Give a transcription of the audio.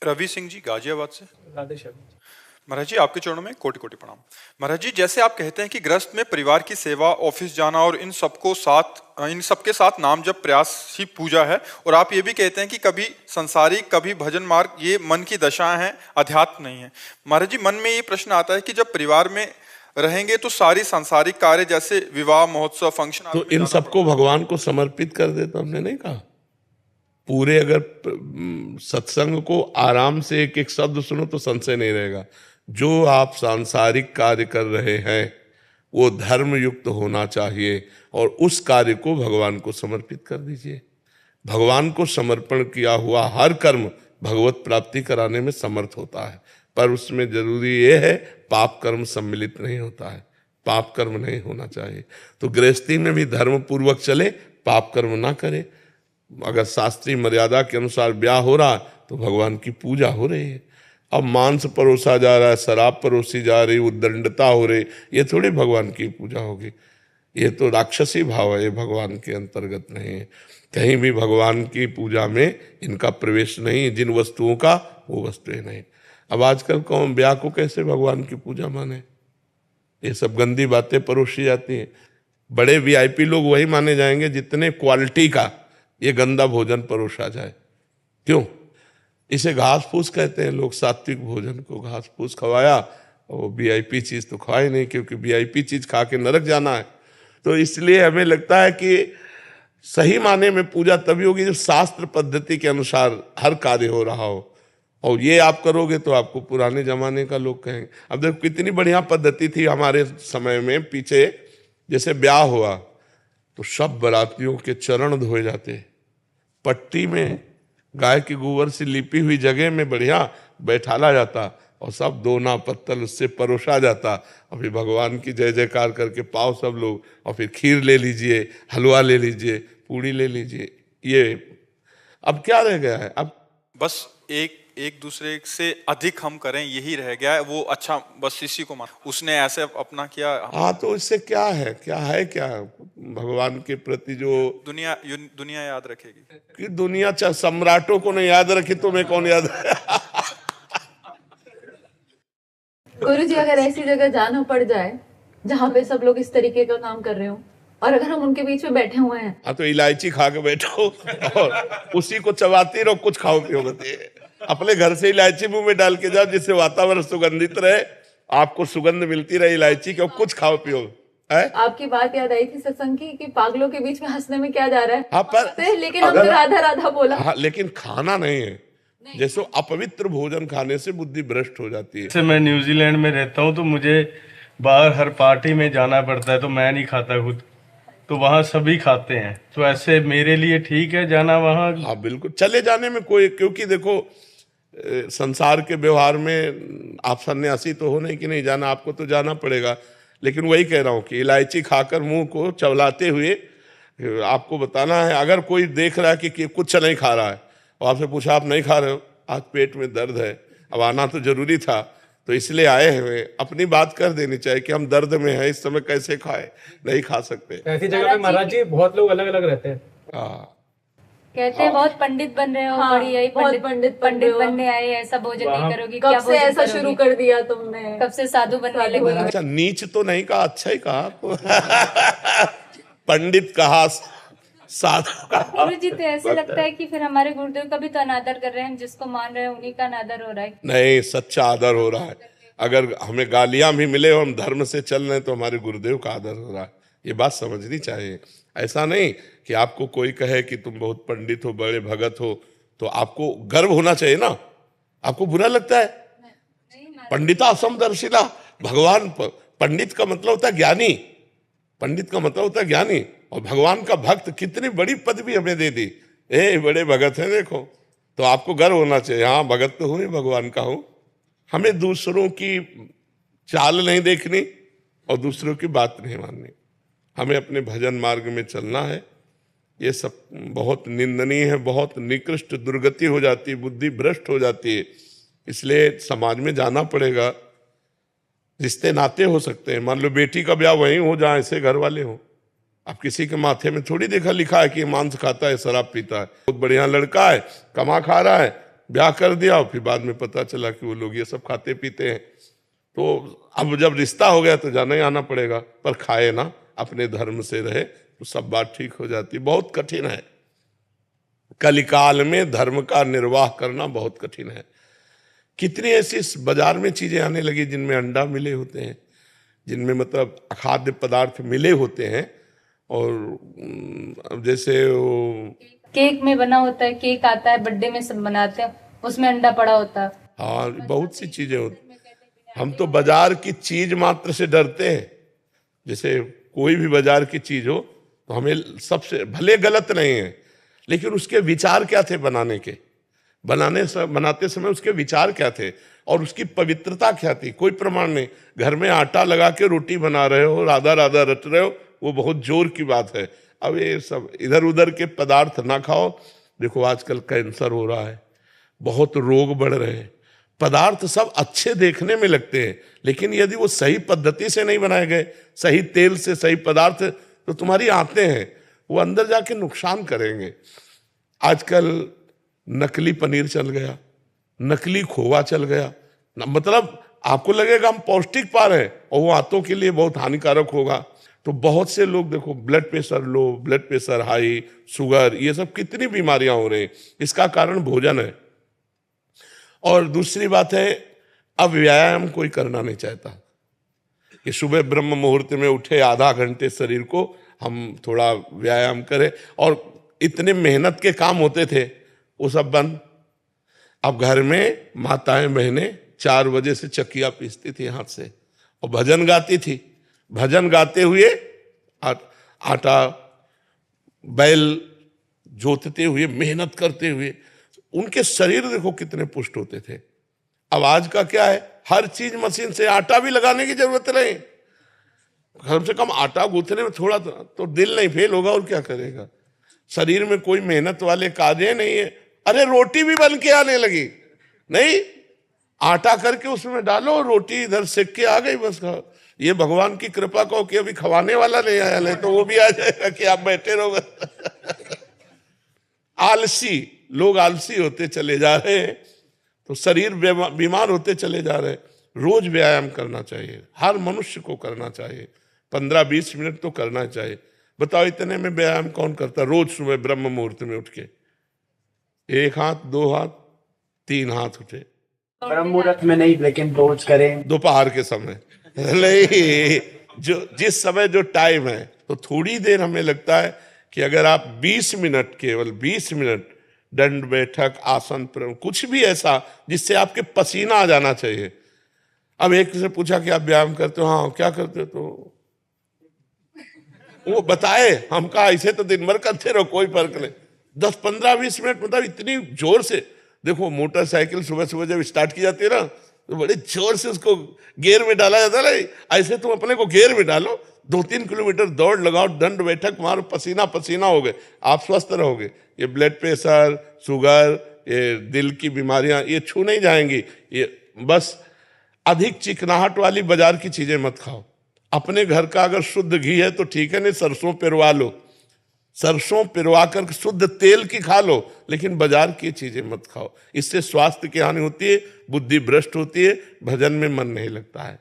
रवि सिंह जी गाजियाबाद से। राधे श्याम। महाराज जी आपके चरणों में कोटि कोटि प्रणाम। महाराज जी जैसे आप कहते हैं कि गृहस्थ में परिवार की सेवा, ऑफिस जाना और इन सबके साथ नाम जप प्रयास ही पूजा है, और आप ये भी कहते हैं कि कभी संसारिक कभी भजन मार्ग ये मन की दशाएं हैं, अध्यात्म नहीं है। महाराज जी मन में ये प्रश्न आता है कि जब परिवार में रहेंगे तो सारी सांसारिक कार्य जैसे विवाह, महोत्सव, फंक्शन तो इन सबको भगवान को समर्पित कर दे, तो हमने नहीं कहा। पूरे अगर सत्संग को आराम से एक एक शब्द सुनो तो संशय नहीं रहेगा। जो आप सांसारिक कार्य कर रहे हैं वो धर्म युक्त होना चाहिए और उस कार्य को भगवान को समर्पित कर दीजिए। भगवान को समर्पण किया हुआ हर कर्म भगवत प्राप्ति कराने में समर्थ होता है, पर उसमें जरूरी ये है पाप कर्म सम्मिलित नहीं होता है, पाप कर्म नहीं होना चाहिए। तो गृहस्थी में भी धर्म पूर्वक चले, पाप कर्म ना करे। अगर शास्त्रीय मर्यादा के अनुसार ब्याह हो रहा तो भगवान की पूजा हो रही है। अब मांस परोसा जा रहा है, शराब परोसी जा रही, उद्दंडता हो रही, ये थोड़ी भगवान की पूजा होगी। ये तो राक्षसी भाव है, ये भगवान के अंतर्गत नहीं है। कहीं भी भगवान की पूजा में इनका प्रवेश नहीं, जिन वस्तुओं का वो वस्तुएं नहीं। अब आजकल कौन ब्याह को कैसे भगवान की पूजा माने? ये सब गंदी बातें परोसी जाती हैं। बड़े वीआईपी लोग वही माने जाएंगे जितने क्वालिटी का ये गंदा भोजन परोसा जाए। क्यों? इसे घास फूस कहते हैं लोग। सात्विक भोजन को घास फूस खवाया, और वीआईपी चीज तो खवाई नहीं, क्योंकि वीआईपी चीज खा के नरक जाना है। तो इसलिए हमें लगता है कि सही माने में पूजा तभी होगी जब शास्त्र पद्धति के अनुसार हर कार्य हो रहा हो। और ये आप करोगे तो आपको पुराने जमाने का लोग कहेंगे। अब देखो कितनी बढ़िया पद्धति थी हमारे समय में पीछे। जैसे ब्याह हुआ तो सब बारातियों के चरण धोए जाते, पट्टी में गाय के गोबर से लिपी हुई जगह में बढ़िया बैठाला जाता, और सब दोना पत्तल उससे परोसा जाता, और फिर भगवान की जय जयकार करके पाओ सब लोग, और फिर खीर ले लीजिए, हलवा ले लीजिए, पूड़ी ले लीजिए। ये अब क्या रह गया है? अब बस एक दूसरे से अधिक हम करें यही रह गया है। वो अच्छा बस इसी को मान, उसने ऐसे अपना किया। हाँ, तो इससे क्या है क्या भगवान के प्रति जो दुनिया याद रखेगी कि दुनिया चाहे सम्राटों को नहीं याद रखे तो मैं कौन याद गुरु जी अगर ऐसी जगह जाना पड़ जाए जहाँ पे सब लोग इस तरीके का काम कर रहे हो और अगर हम उनके बीच में बैठे हुए हैं, हाँ तो इलायची खा के बैठो और उसी को चबाती रहो, कुछ खाओ पियो मत। अपने घर से इलायची मुंह में डाल के जाओ जिससे वातावरण सुगंधित रहे, आपको सुगंध मिलती रहे इलायची की, और कुछ खाओ पियो। आपकी बात याद आई थी सत्संग की कि पागलों के बीच में हंसने में क्या जा रहा है। हाँ, पर लेकिन हम तो राधा राधा बोला। हाँ, लेकिन खाना नहीं है। जैसे अपवित्र भोजन खाने से बुद्धि भ्रष्ट हो जाती है। जैसे मैं न्यूजीलैंड में रहता हूँ तो मुझे बाहर हर पार्टी में जाना पड़ता है, तो मैं नहीं खाता खुद, तो वहाँ सभी खाते हैं। तो ऐसे मेरे लिए ठीक है जाना वहाँ? हाँ बिल्कुल, चले जाने में कोई, क्योंकि देखो संसार के व्यवहार में आप सन्यासी तो हो नहीं कि नहीं जाना, आपको तो जाना पड़ेगा। लेकिन वही कह रहा हूँ कि इलायची खाकर मुंह को चवलाते हुए आपको बताना है। अगर कोई देख रहा है कि कुछ नहीं खा रहा है और आपसे पूछा आप नहीं खा रहे हो, आज पेट में दर्द है, अब आना तो जरूरी था तो इसलिए आए हुए, अपनी बात कर देनी चाहिए कि हम दर्द में हैं, इस समय कैसे खाए, नहीं खा सकते। ऐसी जगह पे महाराज जी बहुत लोग अलग अलग रहते हैं। कहते हैं बहुत पंडित बन रहे हो, बड़ी आई पंडित बनने आए, ऐसा भोजन नहीं करोगी, कब से ऐसा शुरू कर दिया तुमने, कब से साधु बनने लगे? अच्छा, नीच तो नहीं कहा, अच्छा ही कहा पंडित कहा, साधु। गुरु जी तो ऐसे लगता है कि फिर हमारे गुरुदेव का भी तो अनादर कर रहे हैं, हम जिसको मान रहे हैं उन्हीं का अनादर हो रहा है। नहीं, सच्चा आदर हो रहा है। अगर हमें गालियां भी मिले और हम धर्म से चल रहे हैं तो हमारे गुरुदेव का आदर हो रहा है। ये बात समझनी चाहिए। ऐसा नहीं कि आपको कोई कहे कि तुम बहुत पंडित हो, बड़े भगत हो, तो आपको गर्व होना चाहिए ना। आपको बुरा लगता है? पंडिता समदर्शिला, भगवान पंडित का मतलब होता है ज्ञानी, पंडित का मतलब होता है ज्ञानी, और भगवान का भक्त। कितनी बड़ी पदवी हमें दे दी, बड़े भगत हैं देखो, तो आपको गर्व होना चाहिए। हाँ, भगत तो हूँ, भगवान का हूँ। हमें दूसरों की चाल नहीं देखनी और दूसरों की बात नहीं माननी, हमें अपने भजन मार्ग में चलना है। ये सब बहुत निंदनीय है, बहुत निकृष्ट दुर्गति हो जाती है, बुद्धि भ्रष्ट हो जाती है। इसलिए समाज में जाना पड़ेगा। रिश्ते नाते हो सकते हैं, मान लो बेटी का ब्याह वहीं हो जहाँ ऐसे घर वाले हो। अब किसी के माथे में थोड़ी देखा लिखा है कि मांस खाता है, शराब पीता है। बहुत बढ़िया लड़का है, कमा खा रहा है, ब्याह कर दिया और फिर बाद में पता चला कि वो लोग ये सब खाते पीते हैं। तो अब जब रिश्ता हो गया तो जाना ही आना पड़ेगा, पर खाए ना, अपने धर्म से रहे तो सब बात ठीक हो जाती। बहुत कठिन है, कलिकाल में धर्म का निर्वाह करना बहुत कठिन है। कितनी ऐसी बाजार में चीजें आने लगी जिनमें अंडा मिले होते हैं, जिनमें मतलब खाद्य पदार्थ मिले होते हैं। और जैसे वो केक में बना होता है, केक आता है बर्थडे में सब बनाते हैं, उसमें अंडा पड़ा होता है। हाँ, बहुत सी चीजें होती। हम तो बाजार की चीज मात्र से डरते हैं। जैसे कोई भी बाजार की चीज हो तो हमें सबसे, भले गलत नहीं है, लेकिन उसके विचार क्या थे बनाने के, बनाते समय उसके विचार क्या थे और उसकी पवित्रता क्या थी, कोई प्रमाण नहीं। घर में आटा लगा के रोटी बना रहे हो, राधा राधा रट रहे हो, वो बहुत जोर की बात है। अब ये सब इधर उधर के पदार्थ ना खाओ। देखो आजकल कैंसर हो रहा है, बहुत रोग बढ़ रहे हैं। पदार्थ सब अच्छे देखने में लगते हैं, लेकिन यदि वो सही पद्धति से नहीं बनाए गए, सही तेल से, सही पदार्थ, तो तुम्हारी आंतें हैं वो अंदर जाके नुकसान करेंगे। आजकल नकली पनीर चल गया, नकली खोवा चल गया, मतलब आपको लगेगा हम पौष्टिक पा रहे हैं और वो आंतों के लिए बहुत हानिकारक होगा। तो बहुत से लोग देखो blood pressure low, blood pressure high, sugar, ये सब कितनी बीमारियां हो रही हैं। इसका कारण भोजन है। और दूसरी बात है, अब व्यायाम कोई करना नहीं चाहता कि सुबह ब्रह्म मुहूर्त में उठे, आधा घंटे शरीर को हम थोड़ा व्यायाम करें। और इतने मेहनत के काम होते थे वो सब बंद। अब घर में माताएं बहनें 4 बजे से चक्कियां पीसती थी हाथ से और भजन गाती थी। भजन गाते हुए आटा बैल जोतते हुए, मेहनत करते हुए उनके शरीर देखो कितने पुष्ट होते थे। अब आज का क्या है, हर चीज मशीन से, आटा भी लगाने की जरूरत नहीं। कम से कम आटा गूंथने में थोड़ा तो दिल नहीं फेल होगा और क्या करेगा। शरीर में कोई मेहनत वाले कार्य नहीं है। अरे रोटी भी बन के आने लगी, नहीं आटा करके उसमें डालो, रोटी इधर सेक के आ गई, बस खाओ। ये भगवान की कृपा कहो कि अभी खवाने वाला नहीं आया, नहीं तो वो भी आ जाएगा कि आप बैठे रहोगे। आलसी लोग आलसी होते चले जा रहे हैं, तो शरीर बीमार होते चले जा रहे हैं। रोज व्यायाम करना चाहिए, हर मनुष्य को करना चाहिए। 15-20 मिनट तो करना चाहिए। बताओ इतने में व्यायाम कौन करता? रोज सुबह ब्रह्म मुहूर्त में उठ के 1 हाथ, 2 हाथ, 3 हाथ उठे। ब्रह्म मुहूर्त में नहीं, लेकिन रोज करें। दोपहर के समय नहीं, जो जिस समय जो टाइम है, तो थोड़ी देर हमें लगता है कि अगर आप 20 मिनट, केवल 20 मिनट दंड बैठक, आसन, कुछ भी ऐसा जिससे आपके पसीना आ जाना चाहिए। अब एक से पूछा कि आप व्यायाम करते हो? हाँ। क्या करते हो? तो वो बताए। हम कहा ऐसे तो दिन भर करते रहो, कोई फर्क नहीं। 10, 15, 20 मिनट, मतलब इतनी जोर से। देखो मोटरसाइकिल सुबह सुबह जब स्टार्ट की जाती है ना, तो बड़े जोर से उसको गियर में डाला जाता है। ऐसे तुम अपने को गियर में डालो, 2-3 किलोमीटर दौड़ लगाओ, दंड बैठक मारो, पसीना पसीना हो गए, आप स्वस्थ रहोगे। ये ब्लड प्रेशर, शुगर, ये दिल की बीमारियां, ये छू नहीं जाएंगी। ये बस अधिक चिकनाहट वाली बाजार की चीजें मत खाओ। अपने घर का अगर शुद्ध घी है तो ठीक है, नहीं सरसों पिरवा लो, सरसों पिरवा कर शुद्ध तेल की खा लो, लेकिन बाजार की चीजें मत खाओ। इससे स्वास्थ्य की हानि होती है, बुद्धि भ्रष्ट होती है, भजन में मन नहीं लगता है।